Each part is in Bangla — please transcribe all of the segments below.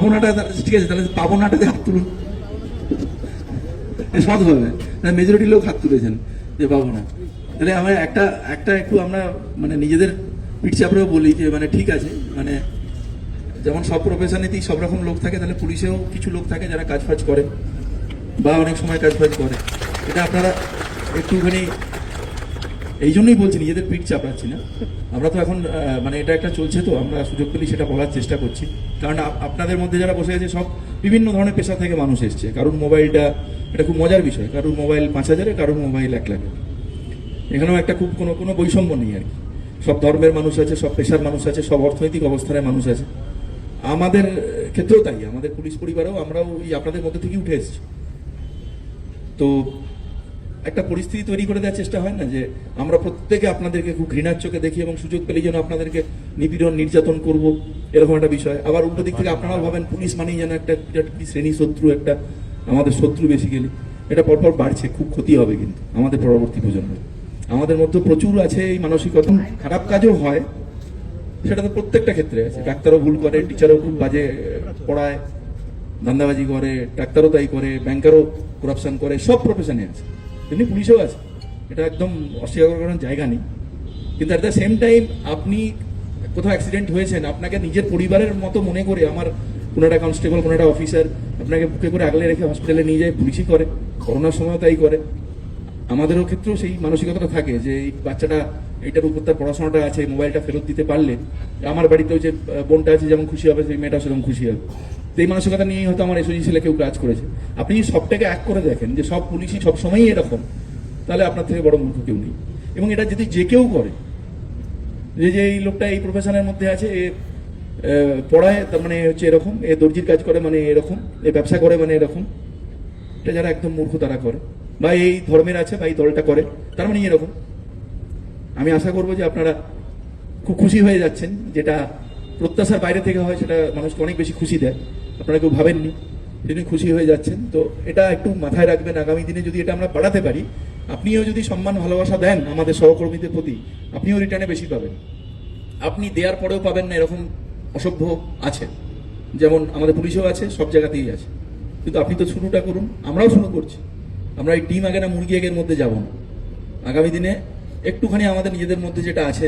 পাবনাটা ঠিক আছে, তাহলে পাবনাটাতে হাত তুলুন, সৎ হবে। মেজরিটি লোক হাত তুলেছেন যে পাবনা। তাহলে আমরা একটা একটু আমরা মানে নিজেদের পিঠ চাপড়েও বলি যে মানে ঠিক আছে, মানে যেমন সব প্রফেশনেতেই সব রকম লোক থাকে, তাহলে পুলিশেও কিছু লোক থাকে যারা কাজ ফাজ করে বা অনেক সময় কাজ ফাজ করে। এটা আপনারা একটুখানি, এই জন্যই বলছি নিজেদের পিঠ চাপড়াচ্ছি না। আমরা তো এখন মানে এটা একটা চলছে, তো আমরা সুযোগ পেলেই সেটা বলার চেষ্টা করছি। কারণ আপনাদের মধ্যে যারা বসে আছে সব বিভিন্ন ধরনের পেশা থেকে মানুষ এসছে। কারণ মোবাইলটা এটা খুব মজার বিষয়, কারোর মোবাইল 5,000, কারোর মোবাইল 1 লাখ। এখানেও একটা খুব কোনো বৈষম্য নেই আর কি। সব ধর্মের মানুষ আছে, সব পেশার মানুষ আছে, সব অর্থনৈতিক অবস্থানের মানুষ আছে। আমাদের ক্ষেত্রেও তাই, আমাদের পুলিশ পরিবারেও আমরাও এই আপনাদের মধ্যে থেকেই উঠে এসেছি। তো একটা পরিস্থিতি তৈরি করে দেওয়ার চেষ্টা হয় না যে আমরা প্রত্যেকে আপনাদেরকে খুব ঘৃণার চোখে দেখি এবং সুযোগ পেলেই যেন আপনাদেরকে নিপীড়ন নির্যাতন করব, এরকম একটা বিষয়। আবার উল্টো দিক থেকে আপনারাও ভাবেন পুলিশ মানেই যেন একটা শ্রেণী শত্রু, একটা আমাদের শত্রু বেসিক্যালি। এটা পরপর বাড়ছে, খুব ক্ষতি হবে কিন্তু আমাদের পরবর্তী প্রজন্ম। আমাদের মধ্যে প্রচুর আছে এই মানসিকতা। খারাপ কাজও হয়, সেটা তো প্রত্যেকটা ক্ষেত্রে আছে। ডাক্তারও ভুল করে, টিচারও খুব বাজে পড়ায়, ধান্দাবাজি করে, ডাক্তারও তাই করে, ব্যাংকারও করাপশন করে, সব প্রফেশনে আছে, তেমনি পুলিশেও আছে। এটা একদম অস্বীকার করার জায়গা নেই। কিন্তু অ্যাট দ্য সেম টাইম আপনি কোথাও অ্যাক্সিডেন্ট হয়েছেন, আপনাকে নিজের পরিবারের মতো মনে করে আমার কোনো একটা কনস্টেবল, কোনো একটা অফিসার আপনাকে বুকে করে আগলে রেখে হসপিটালে নিয়ে যায়, পুলিশই করে, করোনার সময় তাই করে। আমাদেরও ক্ষেত্রেও সেই মানসিকতাটা থাকে যে এই বাচ্চাটা এইটার উপর তার পড়াশোনাটা আছে, মোবাইলটা ফেরত দিতে পারলে আমার বাড়িতেও যে বোনটা আছে যেমন খুশি হবে, সেই মেয়েটাও সেরকম খুশি হবে। তো এই মানসিকতা নিয়েই হয়তো আমার এসওজি ছেলে কেউ কাজ করেছে। আপনি যদি সবটাকে এক করে দেখেন যে সব পুলিশই সবসময়ই এরকম, তাহলে আপনার থেকে বড় মূর্খ কেউ নেই। এবং এটা যদি যে কেউ করে, যে এই লোকটা এই প্রফেশনের মধ্যে আছে, এ পড়ায় তার মানে হচ্ছে এরকম, এ দর্জির কাজ করে মানে এরকম, এ ব্যবসা করে মানে এরকম, এটা যারা একদম মূর্খ তারা করে, বা এই ধর্মের আছে বা এই দলটা করে তার মানে এরকম। আমি আশা করবো যে আপনারা খুব খুশি হয়ে যাচ্ছেন, যেটা প্রত্যাশার বাইরে থেকে হয় সেটা মানুষকে অনেক বেশি খুশি দেয়। আপনারা কেউ ভাবেননি, সেজন্য খুশি হয়ে যাচ্ছেন। তো এটা একটু মাথায় রাখবেন, আগামী দিনে যদি এটা আমরা বাড়াতে পারি, আপনিও যদি সম্মান ভালোবাসা দেন আমাদের সহকর্মীদের প্রতি, আপনিও রিটার্নে বেশি পাবেন। আপনি দেওয়ার পরেও পাবেন না এরকম অসভ্য আছে, যেমন আমাদের পুলিশেও আছে, সব জায়গাতেই আছে। কিন্তু আপনি তো শুরুটা করুন, আমরাও শুরু করছি। আমরা এই টিম আগে না মুরগি আগের মধ্যে যাব না। আগামী দিনে একটুখানি আমাদের নিজেদের মধ্যে যেটা আছে,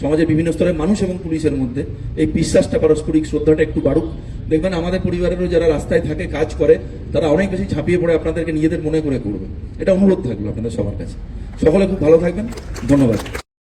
সমাজের বিভিন্ন স্তরের মানুষ এবং পুলিশের মধ্যে এই বিশ্বাসটা, পারস্পরিক শ্রদ্ধাটা একটু বাড়ুক। দেখবেন আমাদের পরিবারেরও যারা রাস্তায় থাকে, কাজ করে, তারা অনেক বেশি ঝাঁপিয়ে পড়ে আপনাদেরকে নিজেদের মনে করে করবে। এটা অনুরোধ থাকলো আপনাদের সবার কাছে। সকলে খুব ভালো থাকবেন, ধন্যবাদ।